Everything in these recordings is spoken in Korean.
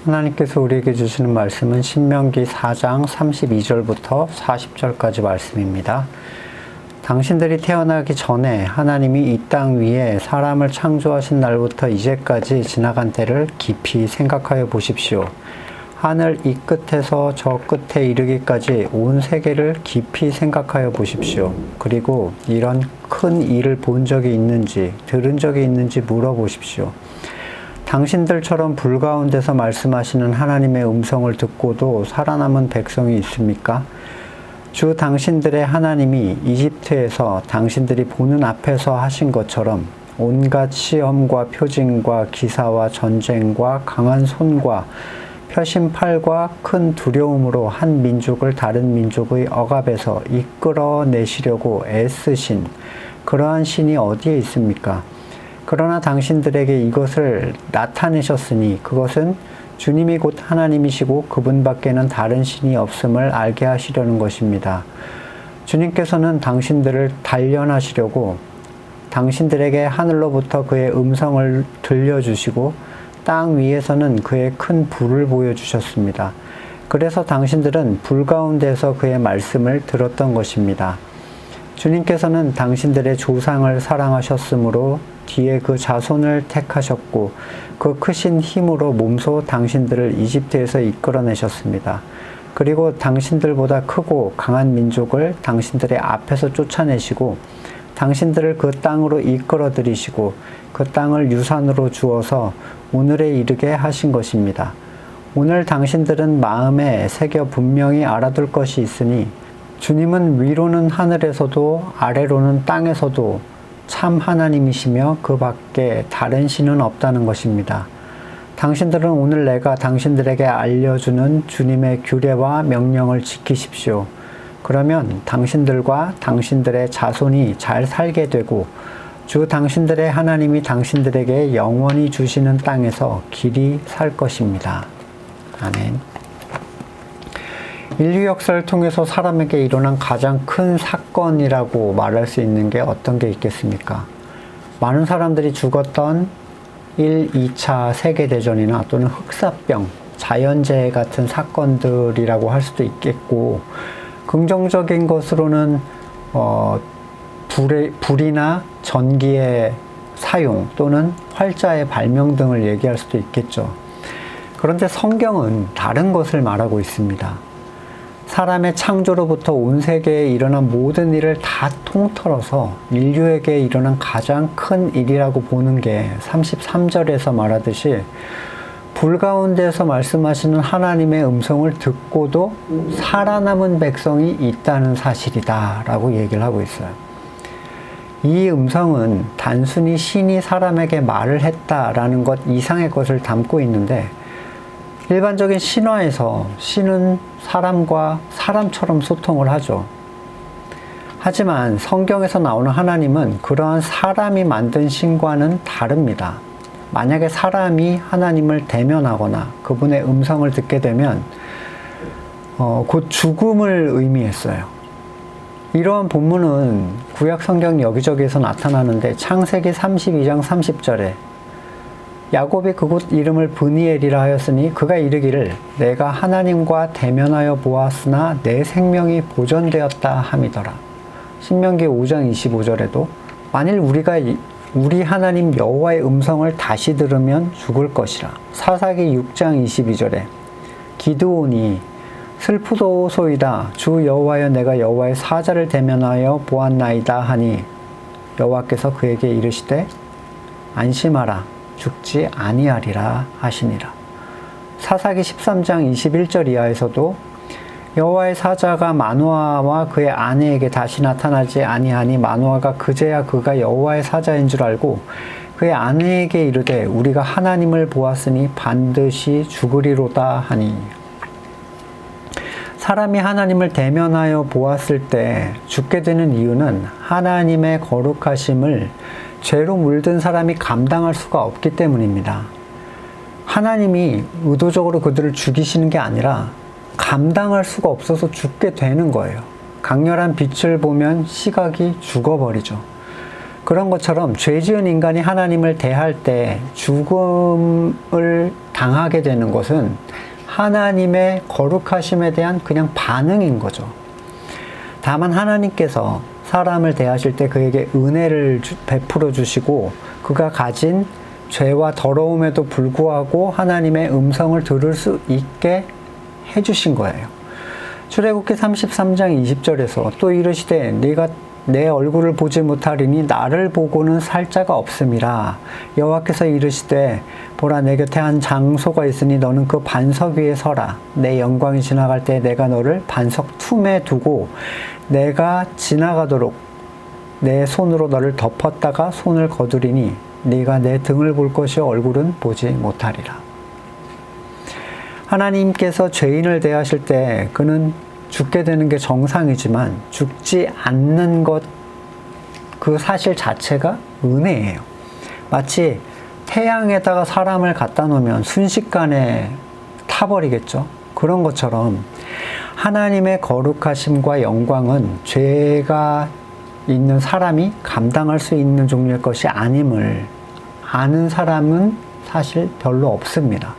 하나님께서 우리에게 주시는 말씀은 신명기 4장 32절부터 40절까지 말씀입니다. 당신들이 태어나기 전에 하나님이 이 땅 위에 사람을 창조하신 날부터 이제까지 지나간 때를 깊이 생각하여 보십시오. 하늘 이 끝에서 저 끝에 이르기까지 온 세계를 깊이 생각하여 보십시오. 그리고 이런 큰 일을 본 적이 있는지 들은 적이 있는지 물어보십시오. 당신들처럼 불 가운데서 말씀하시는 하나님의 음성을 듣고도 살아남은 백성이 있습니까? 주 당신들의 하나님이 이집트에서 당신들이 보는 앞에서 하신 것처럼 온갖 시험과 표징과 기사와 전쟁과 강한 손과 펴신 팔과 큰 두려움으로 한 민족을 다른 민족의 억압에서 이끌어내시려고 애쓰신 그러한 신이 어디에 있습니까? 그러나 당신들에게 이것을 나타내셨으니 그것은 주님이 곧 하나님이시고 그분밖에는 다른 신이 없음을 알게 하시려는 것입니다. 주님께서는 당신들을 단련하시려고 당신들에게 하늘로부터 그의 음성을 들려주시고 땅 위에서는 그의 큰 불을 보여주셨습니다. 그래서 당신들은 불 가운데서 그의 말씀을 들었던 것입니다. 주님께서는 당신들의 조상을 사랑하셨으므로 뒤에 그 자손을 택하셨고 그 크신 힘으로 몸소 당신들을 이집트에서 이끌어내셨습니다. 그리고 당신들보다 크고 강한 민족을 당신들의 앞에서 쫓아내시고 당신들을 그 땅으로 이끌어들이시고 그 땅을 유산으로 주어서 오늘에 이르게 하신 것입니다. 오늘 당신들은 마음에 새겨 분명히 알아둘 것이 있으니 주님은 위로는 하늘에서도 아래로는 땅에서도 참 하나님이시며 그 밖에 다른 신은 없다는 것입니다. 당신들은 오늘 내가 당신들에게 알려주는 주님의 규례와 명령을 지키십시오. 그러면 당신들과 당신들의 자손이 잘 살게 되고 주 당신들의 하나님이 당신들에게 영원히 주시는 땅에서 길이 살 것입니다. 아멘. 인류 역사를 통해서 사람에게 일어난 가장 큰 사건이라고 말할 수 있는 게 어떤 게 있겠습니까? 많은 사람들이 죽었던 1, 2차 세계대전이나 또는 흑사병, 자연재해 같은 사건들이라고 할 수도 있겠고, 긍정적인 것으로는 불이나 전기의 사용 또는 활자의 발명 등을 얘기할 수도 있겠죠. 그런데 성경은 다른 것을 말하고 있습니다. 사람의 창조로부터 온 세계에 일어난 모든 일을 다 통틀어서 인류에게 일어난 가장 큰 일이라고 보는 게 33절에서 말하듯이 불 가운데서 말씀하시는 하나님의 음성을 듣고도 살아남은 백성이 있다는 사실이다 라고 얘기를 하고 있어요. 이 음성은 단순히 신이 사람에게 말을 했다라는 것 이상의 것을 담고 있는데 일반적인 신화에서 신은 사람과 사람처럼 소통을 하죠. 하지만 성경에서 나오는 하나님은 그러한 사람이 만든 신과는 다릅니다. 만약에 사람이 하나님을 대면하거나 그분의 음성을 듣게 되면 곧 죽음을 의미했어요. 이러한 본문은 구약 성경 여기저기에서 나타나는데 창세기 32장 30절에 야곱이 그곳 이름을 브니엘이라 하였으니 그가 이르기를 내가 하나님과 대면하여 보았으나 내 생명이 보존되었다 함이더라. 신명기 5장 25절에도 만일 우리가 우리 하나님 여호와의 음성을 다시 들으면 죽을 것이라. 사사기 6장 22절에 기드온이 슬프도소이다 주 여호와여 내가 여호와의 사자를 대면하여 보았나이다 하니 여호와께서 그에게 이르시되 안심하라 죽지 아니하리라 하시니라. 사사기 13장 21절 이하에서도 여호와의 사자가 마노아와 그의 아내에게 다시 나타나지 아니하니 마노아가 그제야 그가 여호와의 사자인 줄 알고 그의 아내에게 이르되 우리가 하나님을 보았으니 반드시 죽으리로다 하니. 사람이 하나님을 대면하여 보았을 때 죽게 되는 이유는 하나님의 거룩하심을 죄로 물든 사람이 감당할 수가 없기 때문입니다. 하나님이 의도적으로 그들을 죽이시는 게 아니라 감당할 수가 없어서 죽게 되는 거예요. 강렬한 빛을 보면 시각이 죽어버리죠. 그런 것처럼 죄 지은 인간이 하나님을 대할 때 죽음을 당하게 되는 것은 하나님의 거룩하심에 대한 그냥 반응인 거죠. 다만 하나님께서 사람을 대하실 때 그에게 은혜를 베풀어 주시고 그가 가진 죄와 더러움에도 불구하고 하나님의 음성을 들을 수 있게 해주신 거예요. 출애굽기 33장 20절에서 또 이르시되 네가 내 얼굴을 보지 못하리니 나를 보고는 살 자가 없음이라. 여호와께서 이르시되 보라 내 곁에 한 장소가 있으니 너는 그 반석 위에 서라. 내 영광이 지나갈 때 내가 너를 반석 틈에 두고 내가 지나가도록 내 손으로 너를 덮었다가 손을 거두리니 네가 내 등을 볼 것이 얼굴은 보지 못하리라. 하나님께서 죄인을 대하실 때 그는 죽게 되는 게 정상이지만 죽지 않는 것, 그 사실 자체가 은혜예요. 마치 태양에다가 사람을 갖다 놓으면 순식간에 타버리겠죠. 그런 것처럼 하나님의 거룩하심과 영광은 죄가 있는 사람이 감당할 수 있는 종류의 것이 아님을 아는 사람은 사실 별로 없습니다.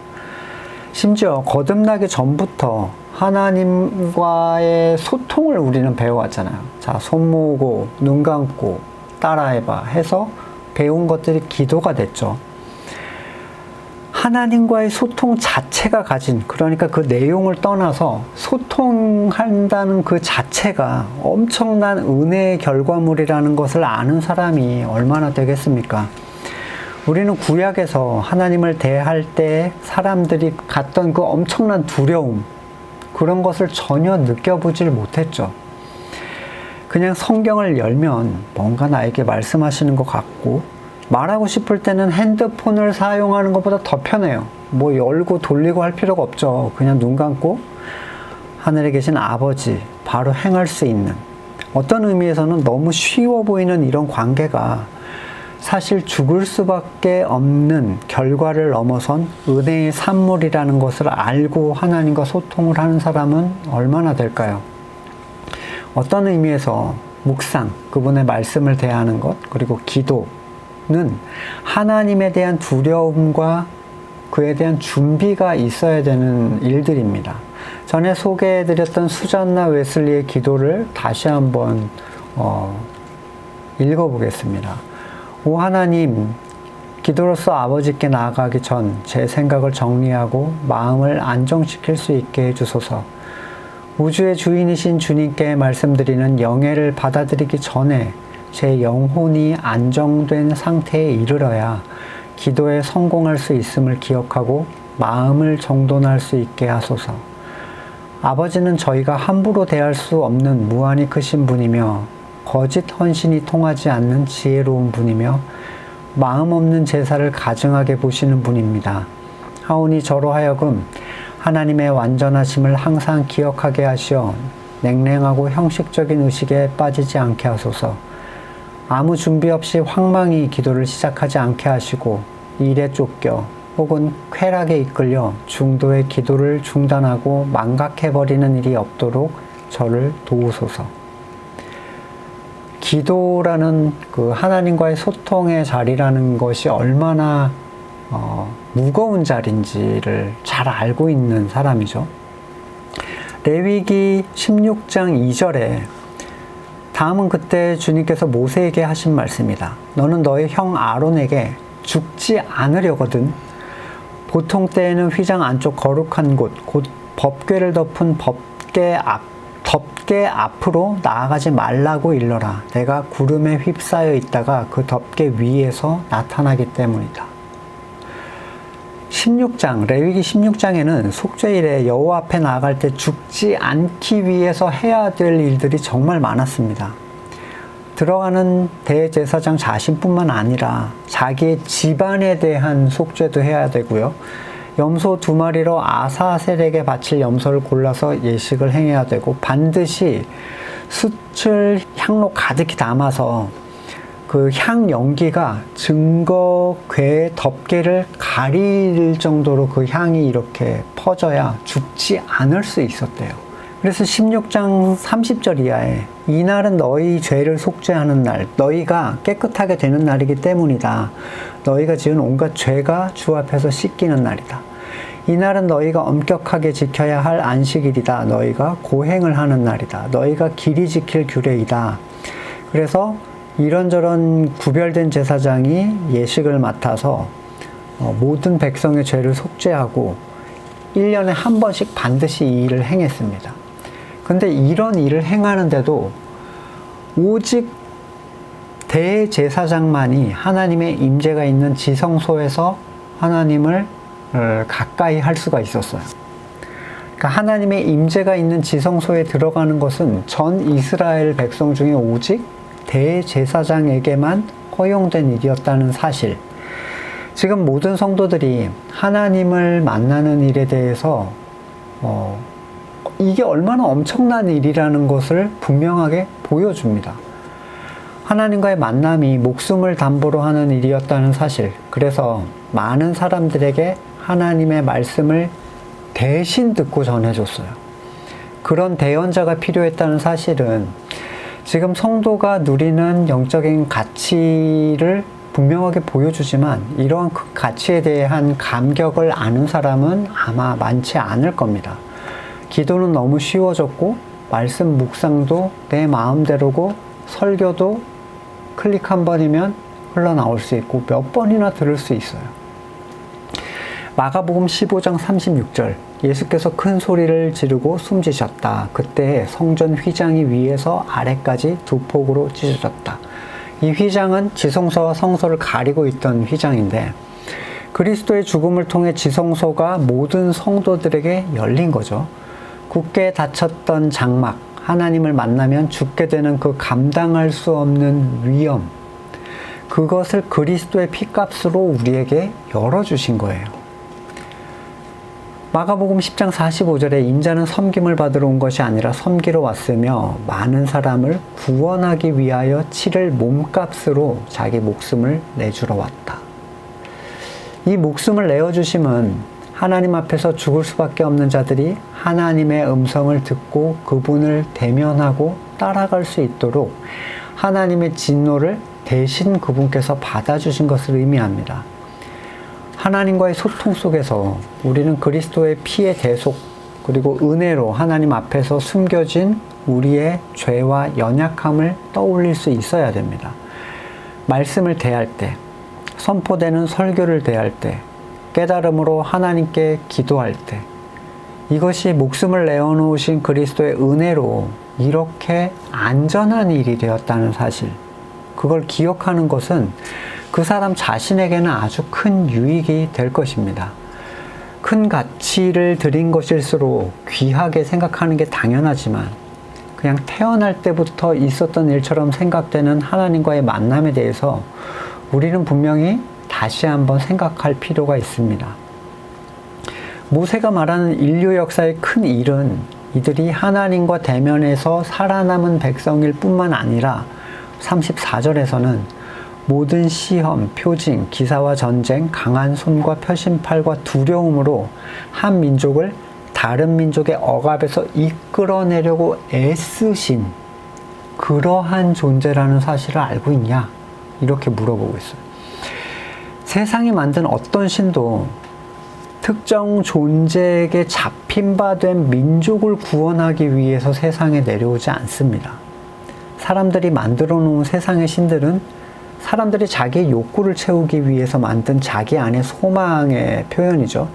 심지어 거듭나기 전부터 하나님과의 소통을 우리는 배워왔잖아요. 자, 손 모으고 눈 감고 따라해봐 해서 배운 것들이 기도가 됐죠. 하나님과의 소통 자체가 가진, 그러니까 그 내용을 떠나서 소통한다는 그 자체가 엄청난 은혜의 결과물이라는 것을 아는 사람이 얼마나 되겠습니까? 우리는 구약에서 하나님을 대할 때 사람들이 갖던 그 엄청난 두려움, 그런 것을 전혀 느껴보질 못했죠. 그냥 성경을 열면 뭔가 나에게 말씀하시는 것 같고, 말하고 싶을 때는 핸드폰을 사용하는 것보다 더 편해요. 뭐 열고 돌리고 할 필요가 없죠. 그냥 눈 감고 하늘에 계신 아버지 바로 행할 수 있는, 어떤 의미에서는 너무 쉬워 보이는 이런 관계가 사실 죽을 수밖에 없는 결과를 넘어선 은혜의 산물이라는 것을 알고 하나님과 소통을 하는 사람은 얼마나 될까요? 어떤 의미에서 묵상, 그분의 말씀을 대하는 것, 그리고 기도는 하나님에 대한 두려움과 그에 대한 준비가 있어야 되는 일들입니다. 전에 소개해드렸던 수잔나 웨슬리의 기도를 다시 한번 읽어보겠습니다. 오 하나님, 기도로서 아버지께 나아가기 전 제 생각을 정리하고 마음을 안정시킬 수 있게 해주소서. 우주의 주인이신 주님께 말씀드리는 영예를 받아들이기 전에 제 영혼이 안정된 상태에 이르러야 기도에 성공할 수 있음을 기억하고 마음을 정돈할 수 있게 하소서. 아버지는 저희가 함부로 대할 수 없는 무한히 크신 분이며 거짓 헌신이 통하지 않는 지혜로운 분이며 마음 없는 제사를 가증하게 보시는 분입니다. 하오니 저로 하여금 하나님의 완전하심을 항상 기억하게 하시어 냉랭하고 형식적인 의식에 빠지지 않게 하소서. 아무 준비 없이 황망히 기도를 시작하지 않게 하시고 일에 쫓겨 혹은 쾌락에 이끌려 중도의 기도를 중단하고 망각해버리는 일이 없도록 저를 도우소서. 기도라는 그 하나님과의 소통의 자리라는 것이 얼마나 무거운 자리인지를 잘 알고 있는 사람이죠. 레위기 16장 2절에 다음은 그때 주님께서 모세에게 하신 말씀이다. 너는 너의 형 아론에게 죽지 않으려거든 보통 때에는 휘장 안쪽 거룩한 곳, 곧 법궤를 덮은 덮개 앞으로 나아가지 말라고 일러라. 내가 구름에 휩싸여 있다가 그 덮개 위에서 나타나기 때문이다. 16장, 레위기 16장에는 속죄일에 여호와 앞에 나아갈 때 죽지 않기 위해서 해야 될 일들이 정말 많았습니다. 들어가는 대제사장 자신뿐만 아니라 자기의 집안에 대한 속죄도 해야 되고요. 염소 2마리로 아사셀에게 바칠 염소를 골라서 예식을 행해야 되고 반드시 숯을 향로 가득히 담아서 그 향 연기가 증거궤 덮개를 가릴 정도로 그 향이 이렇게 퍼져야 죽지 않을 수 있었대요. 그래서 16장 30절 이하에 이날은 너희 죄를 속죄하는 날, 너희가 깨끗하게 되는 날이기 때문이다. 너희가 지은 온갖 죄가 주 앞에서 씻기는 날이다. 이날은 너희가 엄격하게 지켜야 할 안식일이다. 너희가 고행을 하는 날이다. 너희가 길이 지킬 규례이다. 그래서 이런저런 구별된 제사장이 예식을 맡아서 모든 백성의 죄를 속죄하고 1년에 한 번씩 반드시 이 일을 행했습니다. 근데 이런 일을 행하는데도 오직 대제사장만이 하나님의 임재가 있는 지성소에서 하나님을 가까이 할 수가 있었어요. 그러니까 하나님의 임재가 있는 지성소에 들어가는 것은 전 이스라엘 백성 중에 오직 대제사장에게만 허용된 일이었다는 사실. 지금 모든 성도들이 하나님을 만나는 일에 대해서 이게 얼마나 엄청난 일이라는 것을 분명하게 보여줍니다. 하나님과의 만남이 목숨을 담보로 하는 일이었다는 사실. 그래서 많은 사람들에게 하나님의 말씀을 대신 듣고 전해줬어요. 그런 대언자가 필요했다는 사실은 지금 성도가 누리는 영적인 가치를 분명하게 보여주지만 이러한 그 가치에 대한 감격을 아는 사람은 아마 많지 않을 겁니다. 기도는 너무 쉬워졌고 말씀 묵상도 내 마음대로고 설교도 클릭 한 번이면 흘러나올 수 있고 몇 번이나 들을 수 있어요. 마가복음 15장 36절, 예수께서 큰 소리를 지르고 숨지셨다. 그때 성전 휘장이 위에서 아래까지 두 폭으로 찢어졌다. 이 휘장은 지성소와 성소를 가리고 있던 휘장인데 그리스도의 죽음을 통해 지성소가 모든 성도들에게 열린 거죠. 굳게 닫혔던 장막, 하나님을 만나면 죽게 되는 그 감당할 수 없는 위험, 그것을 그리스도의 피값으로 우리에게 열어주신 거예요. 마가복음 10장 45절에 인자는 섬김을 받으러 온 것이 아니라 섬기러 왔으며 많은 사람을 구원하기 위하여 치를 몸값으로 자기 목숨을 내주러 왔다. 이 목숨을 내어주심은 하나님 앞에서 죽을 수밖에 없는 자들이 하나님의 음성을 듣고 그분을 대면하고 따라갈 수 있도록 하나님의 진노를 대신 그분께서 받아주신 것을 의미합니다. 하나님과의 소통 속에서 우리는 그리스도의 피의 대속 그리고 은혜로 하나님 앞에서 숨겨진 우리의 죄와 연약함을 떠올릴 수 있어야 됩니다. 말씀을 대할 때, 선포되는 설교를 대할 때, 깨달음으로 하나님께 기도할 때, 이것이 목숨을 내어놓으신 그리스도의 은혜로 이렇게 안전한 일이 되었다는 사실, 그걸 기억하는 것은 그 사람 자신에게는 아주 큰 유익이 될 것입니다. 큰 가치를 들인 것일수록 귀하게 생각하는 게 당연하지만 그냥 태어날 때부터 있었던 일처럼 생각되는 하나님과의 만남에 대해서 우리는 분명히 다시 한번 생각할 필요가 있습니다. 모세가 말하는 인류 역사의 큰 일은 이들이 하나님과 대면해서 살아남은 백성일 뿐만 아니라 34절에서는 모든 시험, 표징, 기사와 전쟁, 강한 손과 표심팔과 두려움으로 한 민족을 다른 민족의 억압에서 이끌어내려고 애쓰신 그러한 존재라는 사실을 알고 있냐? 이렇게 물어보고 있어요. 세상이 만든 어떤 신도 특정 존재에게 잡힌 바 된 민족을 구원하기 위해서 세상에 내려오지 않습니다. 사람들이 만들어 놓은 세상의 신들은 사람들이 자기의 욕구를 채우기 위해서 만든 자기 안의 소망의 표현이죠.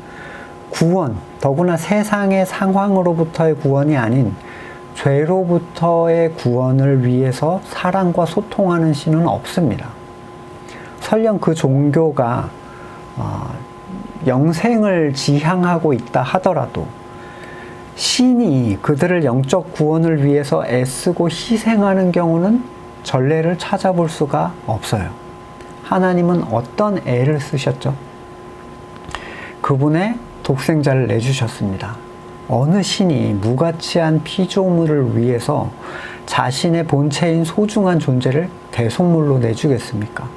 구원, 더구나 세상의 상황으로부터의 구원이 아닌 죄로부터의 구원을 위해서 사람과 소통하는 신은 없습니다. 설령 그 종교가 영생을 지향하고 있다 하더라도 신이 그들을 영적 구원을 위해서 애쓰고 희생하는 경우는 전례를 찾아볼 수가 없어요. 하나님은 어떤 애를 쓰셨죠? 그분의 독생자를 내주셨습니다. 어느 신이 무가치한 피조물을 위해서 자신의 본체인 소중한 존재를 대속물로 내주겠습니까?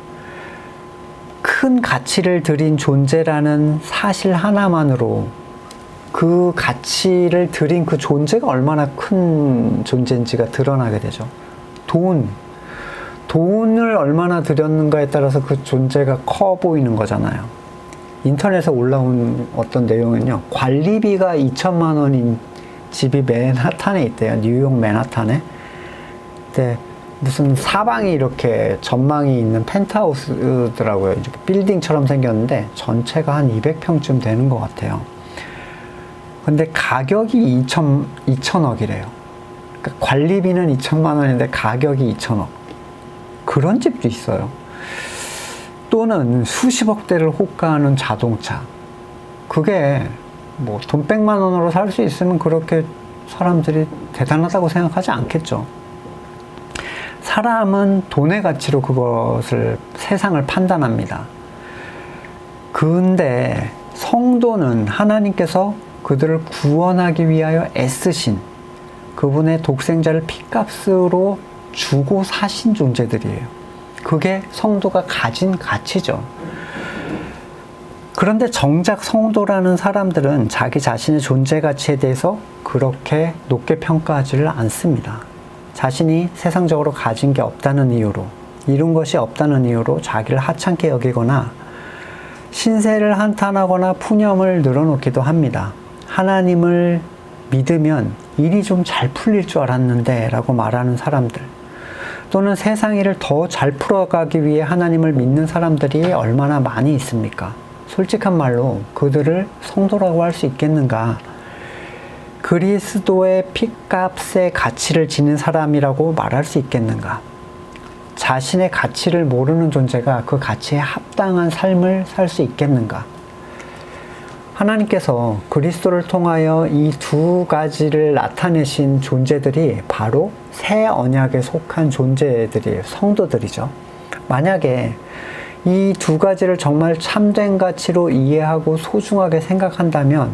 큰 가치를 들인 존재라는 사실 하나만으로 그 가치를 들인 그 존재가 얼마나 큰 존재인지가 드러나게 되죠. 돈을 얼마나 들였는가에 따라서 그 존재가 커 보이는 거잖아요. 인터넷에 올라온 어떤 내용은요, 관리비가 2천만 원인 집이 맨하탄에 있대요. 뉴욕 맨하탄에. 근데 무슨 사방이 이렇게 전망이 있는 펜트하우스더라고요. 이렇게 빌딩처럼 생겼는데 전체가 한 200평쯤 되는 것 같아요. 근데 가격이 2천억이래요. 그러니까 관리비는 2천만 원인데 가격이 2천억. 그런 집도 있어요. 또는 수십억대를 호가하는 자동차. 그게 뭐 돈 100만 원으로 살 수 있으면 그렇게 사람들이 대단하다고 생각하지 않겠죠. 사람은 돈의 가치로 그것을, 세상을 판단합니다. 근데 성도는 하나님께서 그들을 구원하기 위하여 애쓰신 그분의 독생자를 핏값으로 주고 사신 존재들이에요. 그게 성도가 가진 가치죠. 그런데 정작 성도라는 사람들은 자기 자신의 존재 가치에 대해서 그렇게 높게 평가하지를 않습니다. 자신이 세상적으로 가진 게 없다는 이유로, 이룬 것이 없다는 이유로 자기를 하찮게 여기거나 신세를 한탄하거나 푸념을 늘어놓기도 합니다. 하나님을 믿으면 일이 좀 잘 풀릴 줄 알았는데 라고 말하는 사람들, 또는 세상 일을 더 잘 풀어가기 위해 하나님을 믿는 사람들이 얼마나 많이 있습니까? 솔직한 말로 그들을 성도라고 할 수 있겠는가? 그리스도의 핏값의 가치를 지닌 사람이라고 말할 수 있겠는가? 자신의 가치를 모르는 존재가 그 가치에 합당한 삶을 살 수 있겠는가? 하나님께서 그리스도를 통하여 이 두 가지를 나타내신 존재들이 바로 새 언약에 속한 존재들이에요. 성도들이죠. 만약에 이 두 가지를 정말 참된 가치로 이해하고 소중하게 생각한다면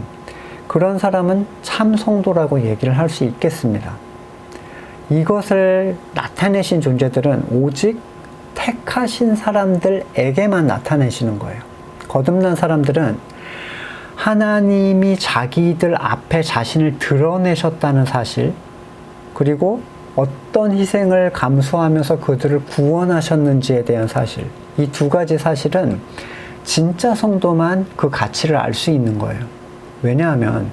그런 사람은 참 성도라고 얘기를 할 수 있겠습니다. 이것을 나타내신 존재들은 오직 택하신 사람들에게만 나타내시는 거예요. 거듭난 사람들은 하나님이 자기들 앞에 자신을 드러내셨다는 사실, 그리고 어떤 희생을 감수하면서 그들을 구원하셨는지에 대한 사실, 이 두 가지 사실은 진짜 성도만 그 가치를 알 수 있는 거예요. 왜냐하면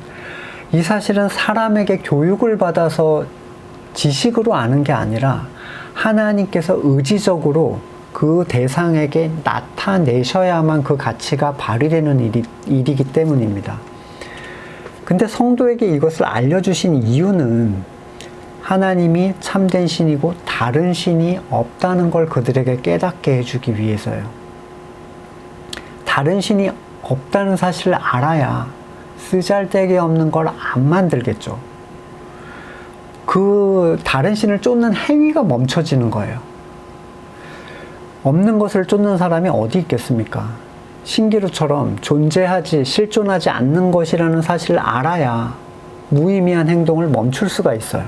이 사실은 사람에게 교육을 받아서 지식으로 아는 게 아니라 하나님께서 의지적으로 그 대상에게 나타내셔야만 그 가치가 발휘되는 일이기 때문입니다. 근데 성도에게 이것을 알려주신 이유는 하나님이 참된 신이고 다른 신이 없다는 걸 그들에게 깨닫게 해주기 위해서요. 다른 신이 없다는 사실을 알아야 쓰잘데기 없는 걸 안 만들겠죠. 그 다른 신을 쫓는 행위가 멈춰지는 거예요. 없는 것을 쫓는 사람이 어디 있겠습니까? 신기루처럼 존재하지, 실존하지 않는 것이라는 사실을 알아야 무의미한 행동을 멈출 수가 있어요.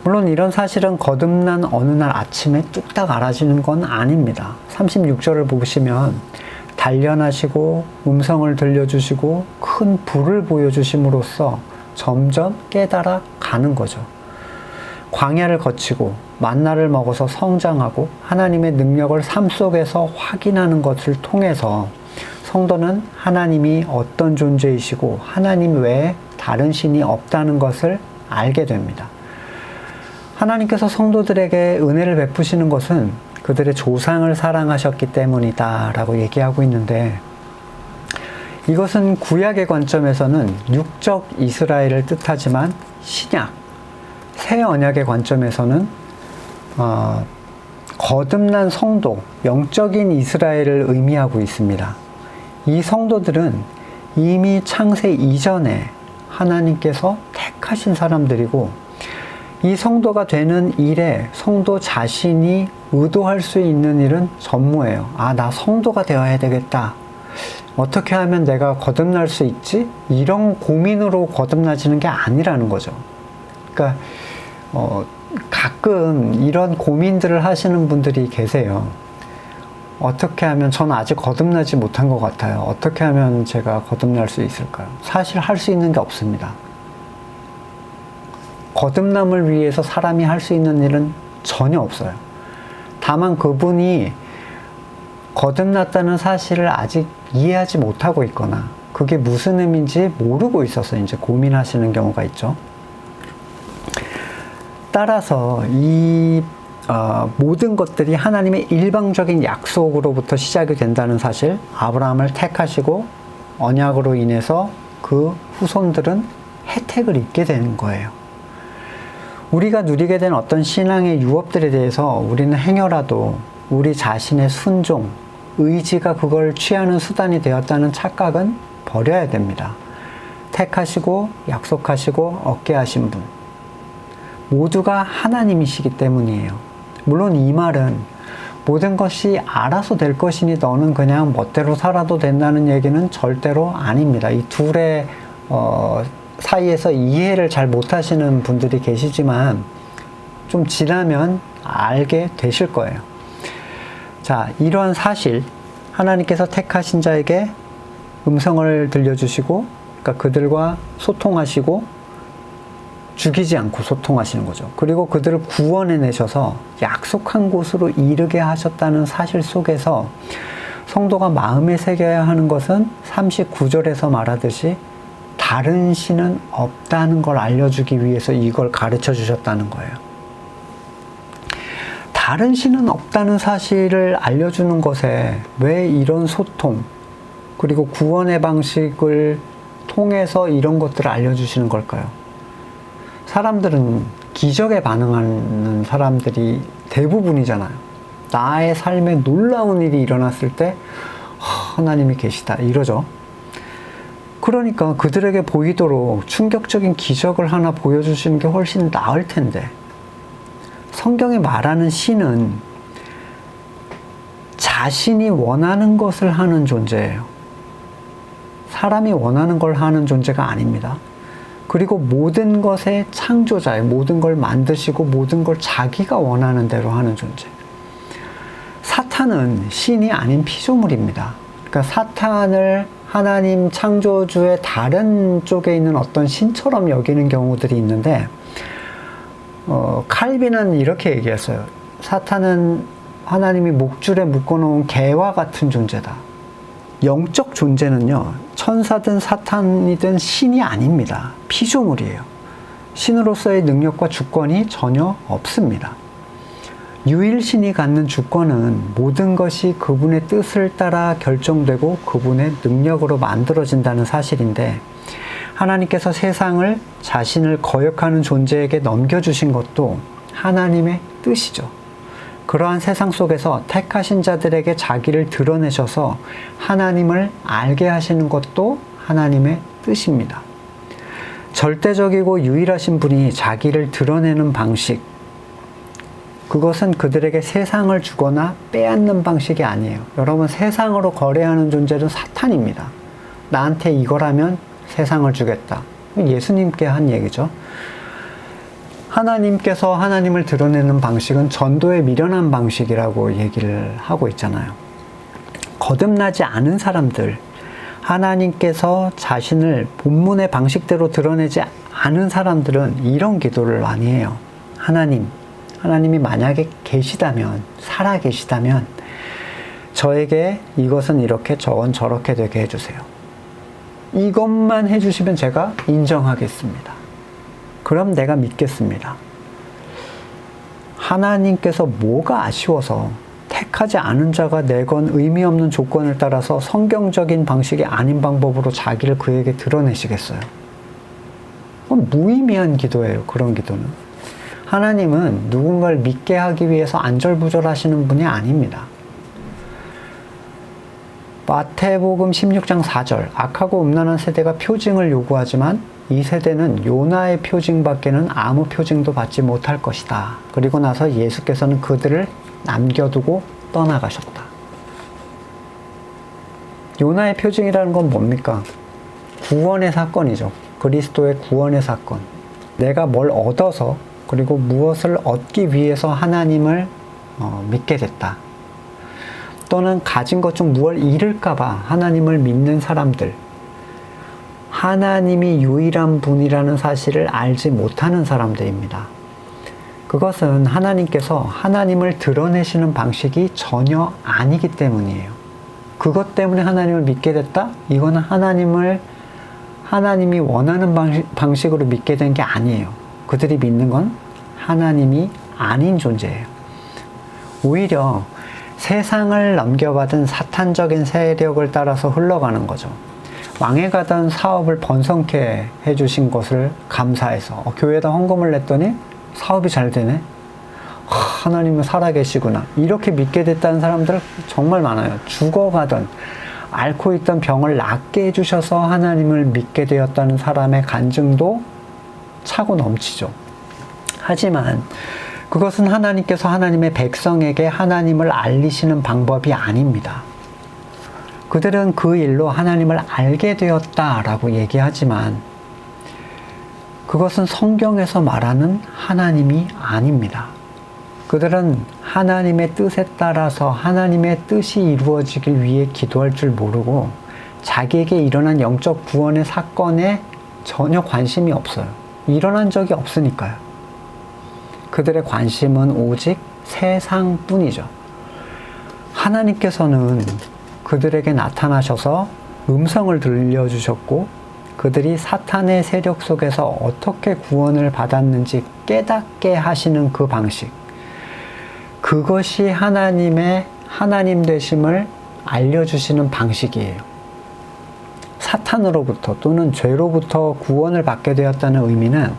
물론 이런 사실은 거듭난 어느 날 아침에 뚝딱 알아지는 건 아닙니다. 36절을 보시면 단련하시고 음성을 들려주시고 큰 불을 보여주심으로써 점점 깨달아 가는 거죠. 광야를 거치고 만나를 먹어서 성장하고 하나님의 능력을 삶 속에서 확인하는 것을 통해서 성도는 하나님이 어떤 존재이시고 하나님 외에 다른 신이 없다는 것을 알게 됩니다. 하나님께서 성도들에게 은혜를 베푸시는 것은 그들의 조상을 사랑하셨기 때문이다 라고 얘기하고 있는데, 이것은 구약의 관점에서는 육적 이스라엘을 뜻하지만 신약, 새 언약의 관점에서는 거듭난 성도, 영적인 이스라엘을 의미하고 있습니다. 이 성도들은 이미 창세 이전에 하나님께서 택하신 사람들이고, 이 성도가 되는 일에 성도 자신이 의도할 수 있는 일은 전무해요. 아, 나 성도가 되어야 되겠다. 어떻게 하면 내가 거듭날 수 있지? 이런 고민으로 거듭나지는 게 아니라는 거죠. 그러니까 가끔 이런 고민들을 하시는 분들이 계세요. 어떻게 하면, 저는 아직 거듭나지 못한 것 같아요. 어떻게 하면 제가 거듭날 수 있을까요? 사실 할 수 있는 게 없습니다. 거듭남을 위해서 사람이 할 수 있는 일은 전혀 없어요. 다만 그분이 거듭났다는 사실을 아직 이해하지 못하고 있거나 그게 무슨 의미인지 모르고 있어서 이제 고민하시는 경우가 있죠. 따라서 이 모든 것들이 하나님의 일방적인 약속으로부터 시작이 된다는 사실, 아브라함을 택하시고 언약으로 인해서 그 후손들은 혜택을 입게 되는 거예요. 우리가 누리게 된 어떤 신앙의 유업들에 대해서 우리는 행여라도 우리 자신의 순종, 의지가 그걸 취하는 수단이 되었다는 착각은 버려야 됩니다. 택하시고 약속하시고 얻게 하신 분, 모두가 하나님이시기 때문이에요. 물론 이 말은 모든 것이 알아서 될 것이니 너는 그냥 멋대로 살아도 된다는 얘기는 절대로 아닙니다. 이 둘의 사이에서 이해를 잘 못하시는 분들이 계시지만 좀 지나면 알게 되실 거예요. 자, 이러한 사실, 하나님께서 택하신 자에게 음성을 들려주시고, 그러니까 그들과 소통하시고 죽이지 않고 소통하시는 거죠. 그리고 그들을 구원해내셔서 약속한 곳으로 이르게 하셨다는 사실 속에서 성도가 마음에 새겨야 하는 것은 39절에서 말하듯이 다른 신은 없다는 걸 알려주기 위해서 이걸 가르쳐 주셨다는 거예요. 다른 신은 없다는 사실을 알려주는 것에 왜 이런 소통, 그리고 구원의 방식을 통해서 이런 것들을 알려주시는 걸까요? 사람들은 기적에 반응하는 사람들이 대부분이잖아요. 나의 삶에 놀라운 일이 일어났을 때 하나님이 계시다 이러죠. 그러니까 그들에게 보이도록 충격적인 기적을 하나 보여주시는 게 훨씬 나을 텐데, 성경이 말하는 신은 자신이 원하는 것을 하는 존재예요. 사람이 원하는 걸 하는 존재가 아닙니다. 그리고 모든 것의 창조자예요. 모든 걸 만드시고 모든 걸 자기가 원하는 대로 하는 존재. 사탄은 신이 아닌 피조물입니다. 그러니까 사탄을 하나님 창조주의 다른 쪽에 있는 어떤 신처럼 여기는 경우들이 있는데, 칼빈은 이렇게 얘기했어요. 사탄은 하나님이 목줄에 묶어놓은 개와 같은 존재다. 영적 존재는요, 천사든 사탄이든 신이 아닙니다. 피조물이에요. 신으로서의 능력과 주권이 전혀 없습니다. 유일신이 갖는 주권은 모든 것이 그분의 뜻을 따라 결정되고 그분의 능력으로 만들어진다는 사실인데, 하나님께서 세상을 자신을 거역하는 존재에게 넘겨주신 것도 하나님의 뜻이죠. 그러한 세상 속에서 택하신 자들에게 자기를 드러내셔서 하나님을 알게 하시는 것도 하나님의 뜻입니다. 절대적이고 유일하신 분이 자기를 드러내는 방식, 그것은 그들에게 세상을 주거나 빼앗는 방식이 아니에요. 여러분, 세상으로 거래하는 존재는 사탄입니다. 나한테 이걸 하면 세상을 주겠다. 예수님께 한 얘기죠. 하나님께서 하나님을 드러내는 방식은 전도에 미련한 방식이라고 얘기를 하고 있잖아요. 거듭나지 않은 사람들, 하나님께서 자신을 본문의 방식대로 드러내지 않은 사람들은 이런 기도를 많이 해요. 하나님이 만약에 계시다면, 살아 계시다면 저에게 이것은 이렇게 저건 저렇게 되게 해주세요. 이것만 해주시면 제가 인정하겠습니다. 그럼 내가 믿겠습니다. 하나님께서 뭐가 아쉬워서 택하지 않은 자가 내건 의미 없는 조건을 따라서 성경적인 방식이 아닌 방법으로 자기를 그에게 드러내시겠어요? 그건 무의미한 기도예요. 그런 기도는. 하나님은 누군가를 믿게 하기 위해서 안절부절하시는 분이 아닙니다. 마태복음 16장 4절, 악하고 음란한 세대가 표징을 요구하지만 이 세대는 요나의 표징밖에는 아무 표징도 받지 못할 것이다. 그리고 나서 예수께서는 그들을 남겨두고 떠나가셨다. 요나의 표징이라는 건 뭡니까? 구원의 사건이죠. 그리스도의 구원의 사건. 내가 뭘 얻어서, 그리고 무엇을 얻기 위해서 하나님을 믿게 됐다. 또는 가진 것 중 무엇을 잃을까봐 하나님을 믿는 사람들, 하나님이 유일한 분이라는 사실을 알지 못하는 사람들입니다. 그것은 하나님께서 하나님을 드러내시는 방식이 전혀 아니기 때문이에요. 그것 때문에 하나님을 믿게 됐다? 이거는 하나님이 원하는 방식으로 믿게 된 게 아니에요. 그들이 믿는 건 하나님이 아닌 존재예요. 오히려 세상을 넘겨받은 사탄적인 세력을 따라서 흘러가는 거죠. 망해가던 사업을 번성케 해주신 것을 감사해서 교회에다 헌금을 냈더니 사업이 잘 되네. 하나님은 살아계시구나. 이렇게 믿게 됐다는 사람들 정말 많아요. 죽어가던 앓고 있던 병을 낫게 해주셔서 하나님을 믿게 되었다는 사람의 간증도 차고 넘치죠. 하지만 그것은 하나님께서 하나님의 백성에게 하나님을 알리시는 방법이 아닙니다. 그들은 그 일로 하나님을 알게 되었다라고 얘기하지만 그것은 성경에서 말하는 하나님이 아닙니다. 그들은 하나님의 뜻에 따라서 하나님의 뜻이 이루어지길 위해 기도할 줄 모르고 자기에게 일어난 영적 구원의 사건에 전혀 관심이 없어요. 일어난 적이 없으니까요. 그들의 관심은 오직 세상뿐이죠. 하나님께서는 그들에게 나타나셔서 음성을 들려주셨고 그들이 사탄의 세력 속에서 어떻게 구원을 받았는지 깨닫게 하시는 그 방식, 그것이 하나님의 하나님 되심을 알려주시는 방식이에요. 사탄으로부터 또는 죄로부터 구원을 받게 되었다는 의미는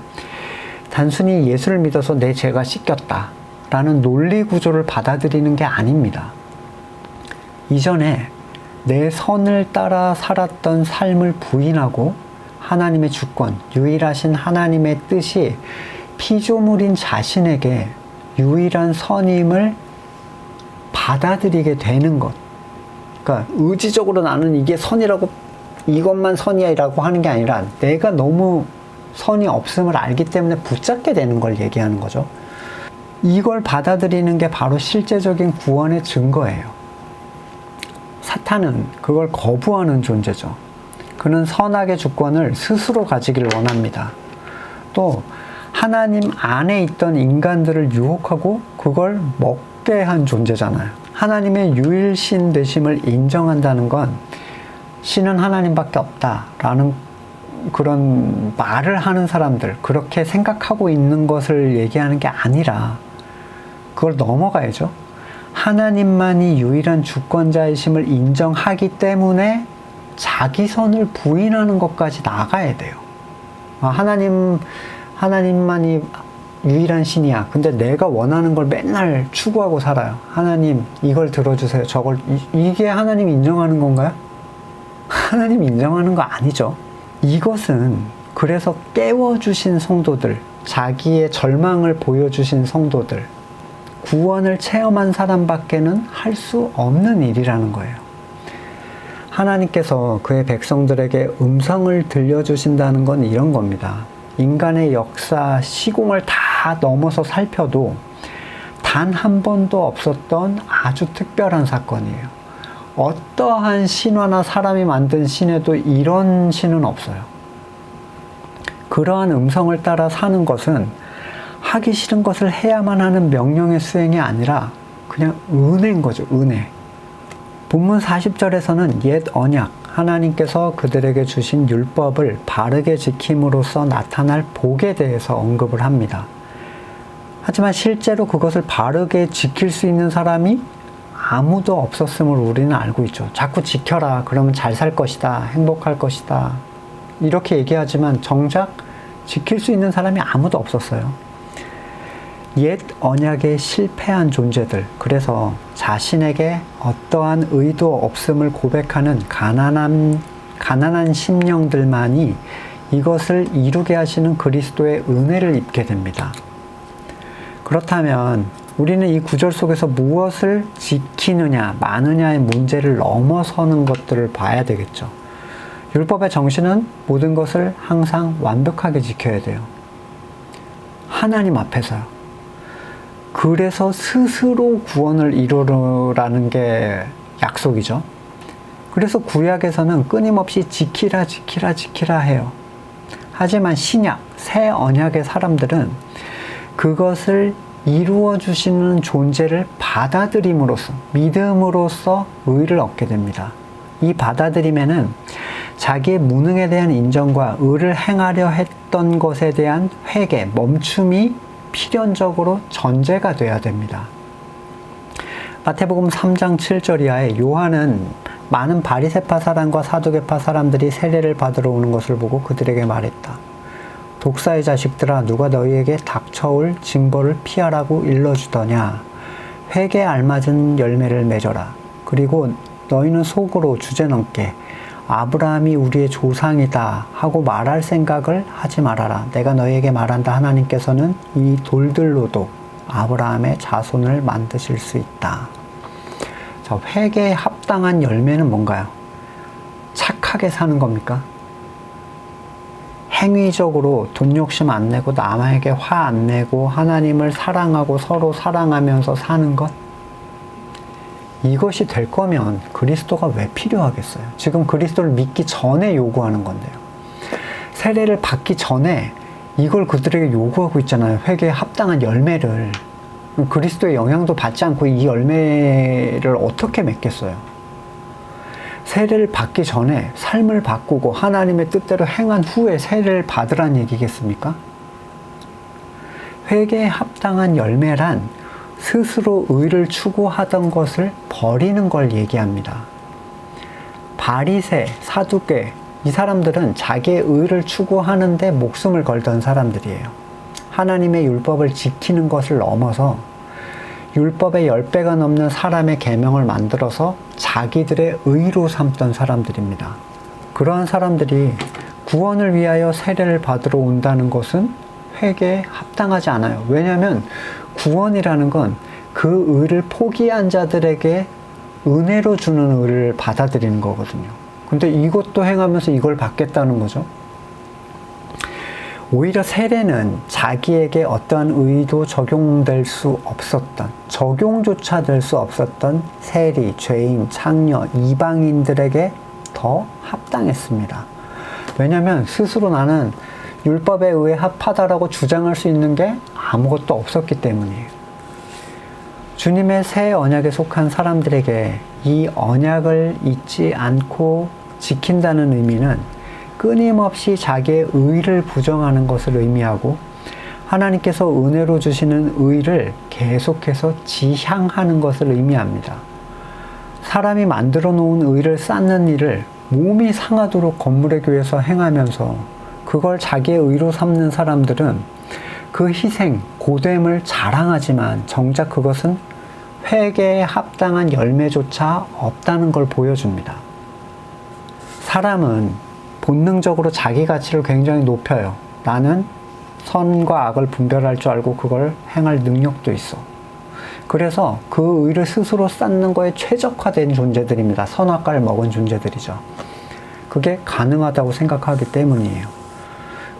단순히 예수를 믿어서 내 죄가 씻겼다 라는 논리 구조를 받아들이는 게 아닙니다. 이전에 내 선을 따라 살았던 삶을 부인하고 하나님의 주권, 유일하신 하나님의 뜻이 피조물인 자신에게 유일한 선임을 받아들이게 되는 것. 그러니까 의지적으로 나는 이게 선이라고, 이것만 선이야라고 하는 게 아니라 내가 너무 선이 없음을 알기 때문에 붙잡게 되는 걸 얘기하는 거죠. 이걸 받아들이는 게 바로 실제적인 구원의 증거예요. 사탄은 그걸 거부하는 존재죠. 그는 선악의 주권을 스스로 가지길 원합니다. 또 하나님 안에 있던 인간들을 유혹하고 그걸 먹게 한 존재잖아요. 하나님의 유일신 되심을 인정한다는 건 신은 하나님밖에 없다라는 그런 말을 하는 사람들, 그렇게 생각하고 있는 것을 얘기하는 게 아니라 그걸 넘어가야죠. 하나님만이 유일한 주권자이심을 인정하기 때문에 자기 선을 부인하는 것까지 나가야 돼요. 하나님만이 유일한 신이야. 근데 내가 원하는 걸 맨날 추구하고 살아요. 하나님 이걸 들어주세요. 저걸 이게 하나님 인정하는 건가요? 하나님 인정하는 거 아니죠. 이것은 그래서 깨워주신 성도들, 자기의 절망을 보여주신 성도들, 구원을 체험한 사람밖에는 할 수 없는 일이라는 거예요. 하나님께서 그의 백성들에게 음성을 들려주신다는 건 이런 겁니다. 인간의 역사, 시공을 다 넘어서 살펴도 단 한 번도 없었던 아주 특별한 사건이에요. 어떠한 신화나 사람이 만든 신에도 이런 신은 없어요. 그러한 음성을 따라 사는 것은 하기 싫은 것을 해야만 하는 명령의 수행이 아니라 그냥 은혜인 거죠. 은혜. 본문 40절에서는 옛 언약, 하나님께서 그들에게 주신 율법을 바르게 지킴으로써 나타날 복에 대해서 언급을 합니다. 하지만 실제로 그것을 바르게 지킬 수 있는 사람이 아무도 없었음을 우리는 알고 있죠. 자꾸 지켜라. 그러면 잘 살 것이다. 행복할 것이다. 이렇게 얘기하지만 정작 지킬 수 있는 사람이 아무도 없었어요. 옛 언약에 실패한 존재들, 그래서 자신에게 어떠한 의도 없음을 고백하는 가난한 심령들만이 이것을 이루게 하시는 그리스도의 은혜를 입게 됩니다. 그렇다면 우리는 이 구절 속에서 무엇을 지키느냐, 마느냐의 문제를 넘어서는 것들을 봐야 되겠죠. 율법의 정신은 모든 것을 항상 완벽하게 지켜야 돼요. 하나님 앞에서요. 그래서 스스로 구원을 이루라는 게 약속이죠. 그래서 구약에서는 끊임없이 지키라 지키라 지키라 해요. 하지만 신약, 새 언약의 사람들은 그것을 이루어 주시는 존재를 받아들임으로써, 믿음으로써 의를 얻게 됩니다. 이 받아들임에는 자기의 무능에 대한 인정과 의를 행하려 했던 것에 대한 회개, 멈춤이 필연적으로 전제가 돼야 됩니다. 마태복음 3장 7절 이하에 요한은 많은 바리새파 사람과 사두개파 사람들이 세례를 받으러 오는 것을 보고 그들에게 말했다. 독사의 자식들아, 누가 너희에게 닥쳐올 징벌을 피하라고 일러주더냐. 회개에 알맞은 열매를 맺어라. 그리고 너희는 속으로 주제넘게 아브라함이 우리의 조상이다 하고 말할 생각을 하지 말아라. 내가 너희에게 말한다. 하나님께서는 이 돌들로도 아브라함의 자손을 만드실 수 있다. 자, 회개에 합당한 열매는 뭔가요? 착하게 사는 겁니까? 행위적으로 돈 욕심 안 내고 남에게 화 안 내고 하나님을 사랑하고 서로 사랑하면서 사는 것? 이것이 될 거면 그리스도가 왜 필요하겠어요? 지금 그리스도를 믿기 전에 요구하는 건데요. 세례를 받기 전에 이걸 그들에게 요구하고 있잖아요. 회개에 합당한 열매를. 그리스도의 영향도 받지 않고 이 열매를 어떻게 맺겠어요? 세례를 받기 전에 삶을 바꾸고 하나님의 뜻대로 행한 후에 세례를 받으란 얘기겠습니까? 회개에 합당한 열매란 스스로 의를 추구하던 것을 버리는 걸 얘기합니다. 바리새, 사두개, 이 사람들은 자기의 의를 추구하는데 목숨을 걸던 사람들이에요. 하나님의 율법을 지키는 것을 넘어서 율법의 10배가 넘는 사람의 계명을 만들어서 자기들의 의로 삼던 사람들입니다. 그러한 사람들이 구원을 위하여 세례를 받으러 온다는 것은 회개에 합당하지 않아요. 왜냐하면 구원이라는 건 그 의를 포기한 자들에게 은혜로 주는 의를 받아들이는 거거든요. 근데 이것도 행하면서 이걸 받겠다는 거죠. 오히려 세례는 자기에게 어떠한 의도 적용될 수 없었던, 적용조차 될 수 없었던 세리, 죄인, 창녀, 이방인들에게 더 합당했습니다. 왜냐하면 스스로 나는 율법에 의해 합하다라고 주장할 수 있는 게 아무것도 없었기 때문이에요. 주님의 새 언약에 속한 사람들에게 이 언약을 잊지 않고 지킨다는 의미는 끊임없이 자기의 의를 부정하는 것을 의미하고 하나님께서 은혜로 주시는 의를 계속해서 지향하는 것을 의미합니다. 사람이 만들어 놓은 의를 쌓는 일을 몸이 상하도록 건물의 교회에서 행하면서 그걸 자기의 의로 삼는 사람들은 그 희생, 고됨을 자랑하지만 정작 그것은 회개에 합당한 열매조차 없다는 걸 보여줍니다. 사람은 본능적으로 자기 가치를 굉장히 높여요. 나는 선과 악을 분별할 줄 알고 그걸 행할 능력도 있어. 그래서 그 의를 스스로 쌓는 거에 최적화된 존재들입니다. 선악과를 먹은 존재들이죠. 그게 가능하다고 생각하기 때문이에요.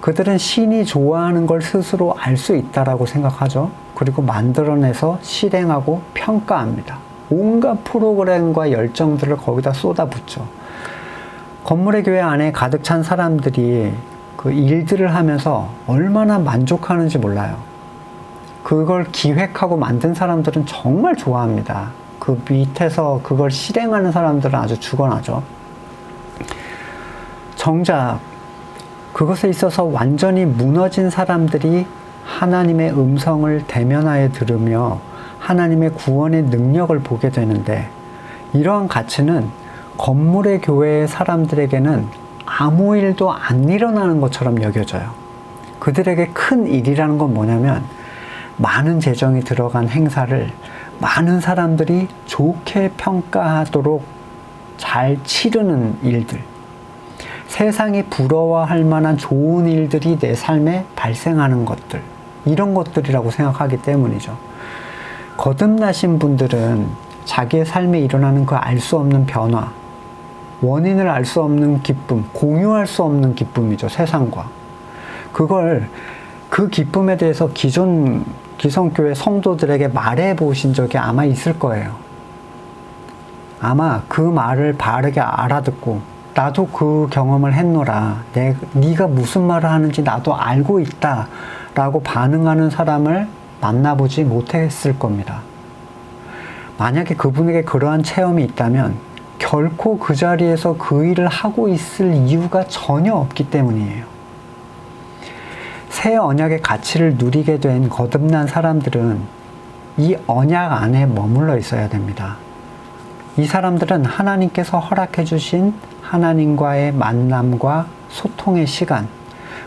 그들은 신이 좋아하는 걸 스스로 알 수 있다라고 생각하죠. 그리고 만들어내서 실행하고 평가합니다. 온갖 프로그램과 열정들을 거기다 쏟아붓죠. 건물의 교회 안에 가득 찬 사람들이 그 일들을 하면서 얼마나 만족하는지 몰라요. 그걸 기획하고 만든 사람들은 정말 좋아합니다. 그 밑에서 그걸 실행하는 사람들은 아주 죽어나죠. 정작 그것에 있어서 완전히 무너진 사람들이 하나님의 음성을 대면하여 들으며 하나님의 구원의 능력을 보게 되는데 이러한 가치는 건물의 교회의 사람들에게는 아무 일도 안 일어나는 것처럼 여겨져요. 그들에게 큰 일이라는 건 뭐냐면 많은 재정이 들어간 행사를 많은 사람들이 좋게 평가하도록 잘 치르는 일들, 세상이 부러워할 만한 좋은 일들이 내 삶에 발생하는 것들, 이런 것들이라고 생각하기 때문이죠. 거듭나신 분들은 자기의 삶에 일어나는 그 알 수 없는 변화, 원인을 알 수 없는 기쁨, 공유할 수 없는 기쁨이죠, 세상과. 그 기쁨에 대해서 기성교회 성도들에게 말해 보신 적이 아마 있을 거예요. 아마 그 말을 바르게 알아듣고 나도 그 경험을 했노라. 네가 무슨 말을 하는지 나도 알고 있다. 라고 반응하는 사람을 만나보지 못했을 겁니다. 만약에 그분에게 그러한 체험이 있다면 결코 그 자리에서 그 일을 하고 있을 이유가 전혀 없기 때문이에요. 새 언약의 가치를 누리게 된 거듭난 사람들은 이 언약 안에 머물러 있어야 됩니다. 이 사람들은 하나님께서 허락해 주신 하나님과의 만남과 소통의 시간,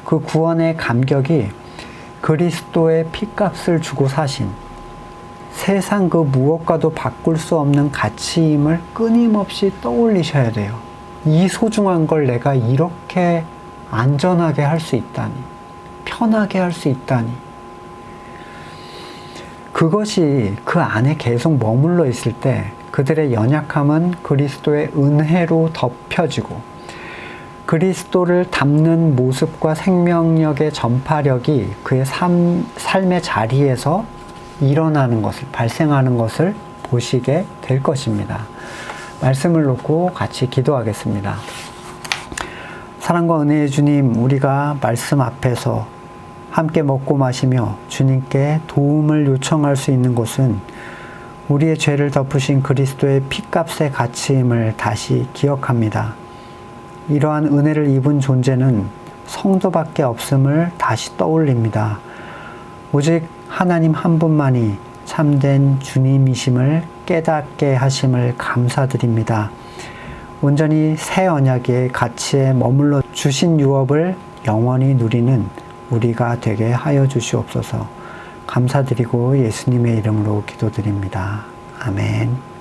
그 구원의 감격이 그리스도의 피값을 주고 사신 세상 그 무엇과도 바꿀 수 없는 가치임을 끊임없이 떠올리셔야 돼요. 이 소중한 걸 내가 이렇게 안전하게 할 수 있다니, 편하게 할 수 있다니. 그것이 그 안에 계속 머물러 있을 때 그들의 연약함은 그리스도의 은혜로 덮여지고 그리스도를 담는 모습과 생명력의 전파력이 그의 삶의 자리에서 일어나는 것을, 발생하는 것을 보시게 될 것입니다. 말씀을 놓고 같이 기도하겠습니다. 사랑과 은혜의 주님, 우리가 말씀 앞에서 함께 먹고 마시며 주님께 도움을 요청할 수 있는 곳은 우리의 죄를 덮으신 그리스도의 피값의 가치임을 다시 기억합니다. 이러한 은혜를 입은 존재는 성도밖에 없음을 다시 떠올립니다. 오직 하나님 한 분만이 참된 주님이심을 깨닫게 하심을 감사드립니다. 온전히 새 언약의 가치에 머물러 주신 유업을 영원히 누리는 우리가 되게 하여 주시옵소서. 감사드리고 예수님의 이름으로 기도드립니다. 아멘.